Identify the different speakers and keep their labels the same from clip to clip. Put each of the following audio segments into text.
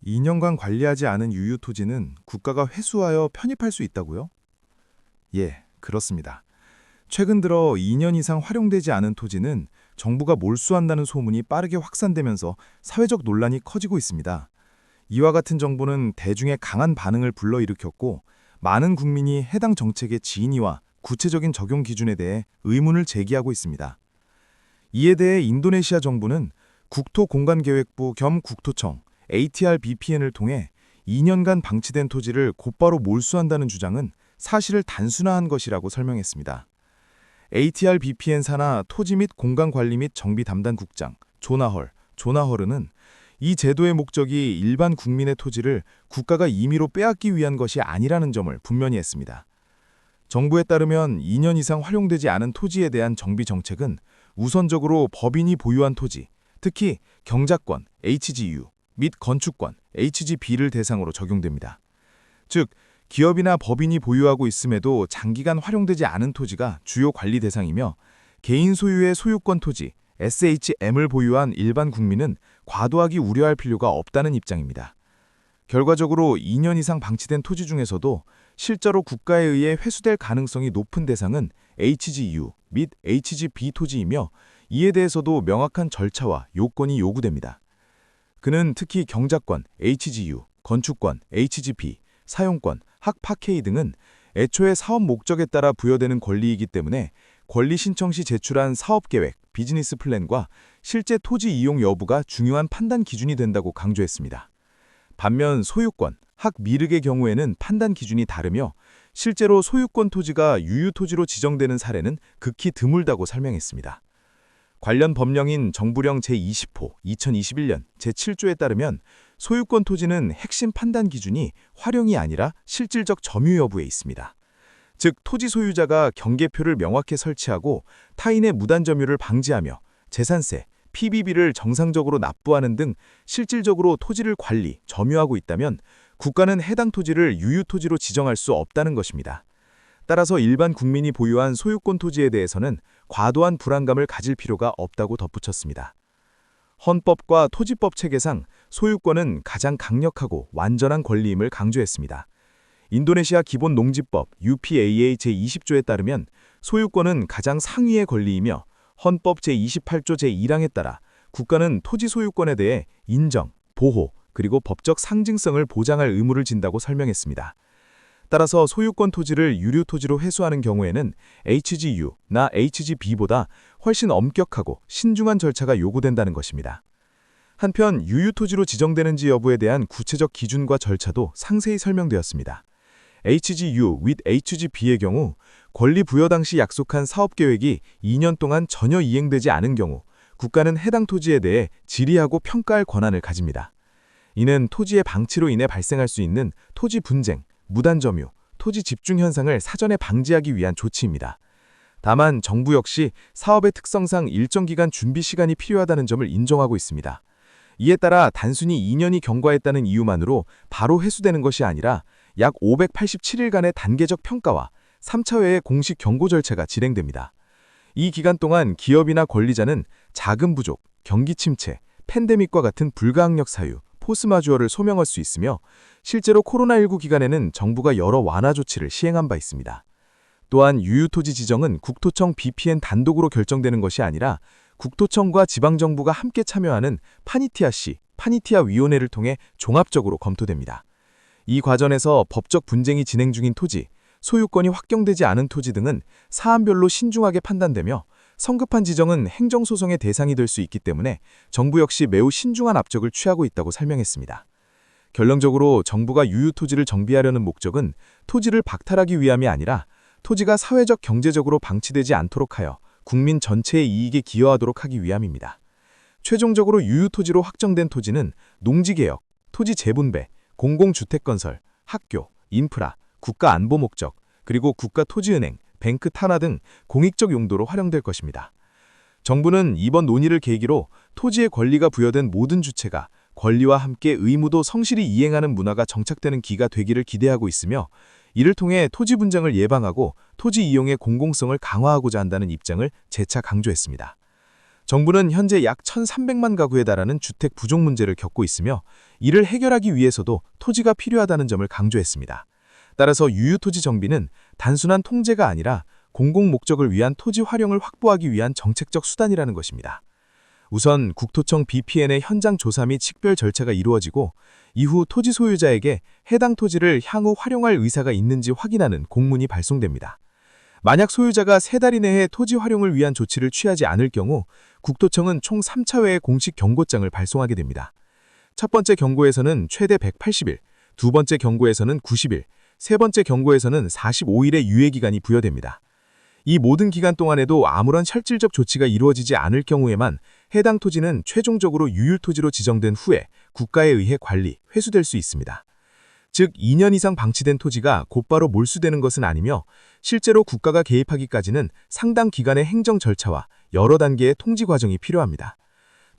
Speaker 1: 2년간 관리하지 않은 유유 토지는 국가가 회수하여 편입할 수 있다고요? 예, 그렇습니다. 최근 들어 2년 이상 활용되지 않은 토지는 정부가 몰수한다는 소문이 빠르게 확산되면서 사회적 논란이 커지고 있습니다. 이와 같은 정보는 대중의 강한 반응을 불러일으켰고, 많은 국민이 해당 정책의 진위와 구체적인 적용 기준에 대해 의문을 제기하고 있습니다. 이에 대해 인도네시아 정부는 국토공간계획부 겸 국토청, ATR-BPN을 통해 2년간 방치된 토지를 곧바로 몰수한다는 주장은 사실을 단순화한 것이라고 설명했습니다. ATR-BPN 산하 토지 및 공간관리 및 정비 담당 국장 조나허르는 이 제도의 목적이 일반 국민의 토지를 국가가 임의로 빼앗기 위한 것이 아니라는 점을 분명히 했습니다. 정부에 따르면 2년 이상 활용되지 않은 토지에 대한 정비 정책은 우선적으로 법인이 보유한 토지, 특히 경작권 HGU 및 건축권 HGB를 대상으로 적용됩니다. 즉, 기업이나 법인이 보유하고 있음에도 장기간 활용되지 않은 토지가 주요 관리 대상이며, 개인 소유의 소유권 토지 SHM을 보유한 일반 국민은 과도하게 우려할 필요가 없다는 입장입니다. 결과적으로 2년 이상 방치된 토지 중에서도 실제로 국가에 의해 회수될 가능성이 높은 대상은 HGU 및 HGB 토지이며, 이에 대해서도 명확한 절차와 요건이 요구됩니다. 그는 특히 경작권 HGU, 건축권 HGB, 사용권, 학파케이 등은 애초에 사업 목적에 따라 부여되는 권리이기 때문에 권리 신청 시 제출한 사업계획, 비즈니스 플랜과 실제 토지 이용 여부가 중요한 판단 기준이 된다고 강조했습니다. 반면 소유권, 학미륵의 경우에는 판단 기준이 다르며, 실제로 소유권 토지가 유유토지로 지정되는 사례는 극히 드물다고 설명했습니다. 관련 법령인 정부령 제20호 2021년 제7조에 따르면 소유권 토지는 핵심 판단 기준이 활용이 아니라 실질적 점유 여부에 있습니다. 즉, 토지 소유자가 경계표를 명확히 설치하고 타인의 무단 점유를 방지하며 재산세, PBB를 정상적으로 납부하는 등 실질적으로 토지를 관리, 점유하고 있다면 국가는 해당 토지를 유유토지로 지정할 수 없다는 것입니다. 따라서 일반 국민이 보유한 소유권 토지에 대해서는 과도한 불안감을 가질 필요가 없다고 덧붙였습니다. 헌법과 토지법 체계상 소유권은 가장 강력하고 완전한 권리임을 강조했습니다. 인도네시아 기본 농지법 UPAA 제20조에 따르면 소유권은 가장 상위의 권리이며, 헌법 제28조 제1항에 따라 국가는 토지 소유권에 대해 인정, 보호, 그리고 법적 상징성을 보장할 의무를 진다고 설명했습니다. 따라서 소유권 토지를 유류토지로 회수하는 경우에는 HGU나 HGB보다 훨씬 엄격하고 신중한 절차가 요구된다는 것입니다. 한편 유유토지로 지정되는지 여부에 대한 구체적 기준과 절차도 상세히 설명되었습니다. HGU 및 HGB의 경우 권리 부여 당시 약속한 사업계획이 2년 동안 전혀 이행되지 않은 경우 국가는 해당 토지에 대해 질의하고 평가할 권한을 가집니다. 이는 토지의 방치로 인해 발생할 수 있는 토지 분쟁, 무단 점유, 토지 집중 현상을 사전에 방지하기 위한 조치입니다. 다만 정부 역시 사업의 특성상 일정 기간 준비 시간이 필요하다는 점을 인정하고 있습니다. 이에 따라 단순히 2년이 경과했다는 이유만으로 바로 회수되는 것이 아니라 약 587일간의 단계적 평가와 3차회의 공식 경고 절차가 진행됩니다. 이 기간 동안 기업이나 권리자는 자금 부족, 경기 침체, 팬데믹과 같은 불가항력 사유, 포스마주어를 소명할 수 있으며, 실제로 코로나19 기간에는 정부가 여러 완화 조치를 시행한 바 있습니다. 또한 유유토지 지정은 국토청 BPN 단독으로 결정되는 것이 아니라 국토청과 지방정부가 함께 참여하는 파니티아 위원회를 통해 종합적으로 검토됩니다. 이 과정에서 법적 분쟁이 진행 중인 토지, 소유권이 확정되지 않은 토지 등은 사안별로 신중하게 판단되며, 성급한 지정은 행정소송의 대상이 될 수 있기 때문에 정부 역시 매우 신중한 압력을 취하고 있다고 설명했습니다. 결론적으로 정부가 유유토지를 정비하려는 목적은 토지를 박탈하기 위함이 아니라 토지가 사회적 경제적으로 방치되지 않도록 하여 국민 전체의 이익에 기여하도록 하기 위함입니다. 최종적으로 유유토지로 확정된 토지는 농지개혁, 토지 재분배, 공공주택 건설, 학교, 인프라, 국가안보 목적, 그리고 국가토지은행, 뱅크 탄화 등 공익적 용도로 활용될 것입니다. 정부는 이번 논의를 계기로 토지의 권리가 부여된 모든 주체가 권리와 함께 의무도 성실히 이행하는 문화가 정착되는 기가 되기를 기대하고 있으며, 이를 통해 토지 분쟁을 예방하고 토지 이용의 공공성을 강화하고자 한다는 입장을 재차 강조했습니다. 정부는 현재 약 1,300만 가구에 달하는 주택 부족 문제를 겪고 있으며 이를 해결하기 위해서도 토지가 필요하다는 점을 강조했습니다. 따라서 유유토지 정비는 단순한 통제가 아니라 공공 목적을 위한 토지 활용을 확보하기 위한 정책적 수단이라는 것입니다. 우선 국토청 BPN의 현장 조사 및 식별 절차가 이루어지고 이후 토지 소유자에게 해당 토지를 향후 활용할 의사가 있는지 확인하는 공문이 발송됩니다. 만약 소유자가 3달 이내에 토지 활용을 위한 조치를 취하지 않을 경우 국토청은 총 3차회의 공식 경고장을 발송하게 됩니다. 첫 번째 경고에서는 최대 180일, 두 번째 경고에서는 90일, 세 번째 경고에서는 45일의 유예기간이 부여됩니다. 이 모든 기간 동안에도 아무런 실질적 조치가 이루어지지 않을 경우에만 해당 토지는 최종적으로 유일토지로 지정된 후에 국가에 의해 관리, 회수될 수 있습니다. 즉 2년 이상 방치된 토지가 곧바로 몰수되는 것은 아니며 실제로 국가가 개입하기까지는 상당 기간의 행정 절차와 여러 단계의 통지 과정이 필요합니다.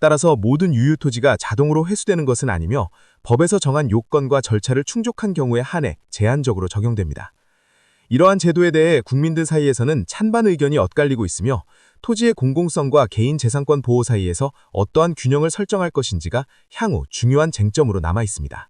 Speaker 1: 따라서 모든 유유토지가 자동으로 회수되는 것은 아니며 법에서 정한 요건과 절차를 충족한 경우에 한해 제한적으로 적용됩니다. 이러한 제도에 대해 국민들 사이에서는 찬반 의견이 엇갈리고 있으며 토지의 공공성과 개인 재산권 보호 사이에서 어떠한 균형을 설정할 것인지가 향후 중요한 쟁점으로 남아 있습니다.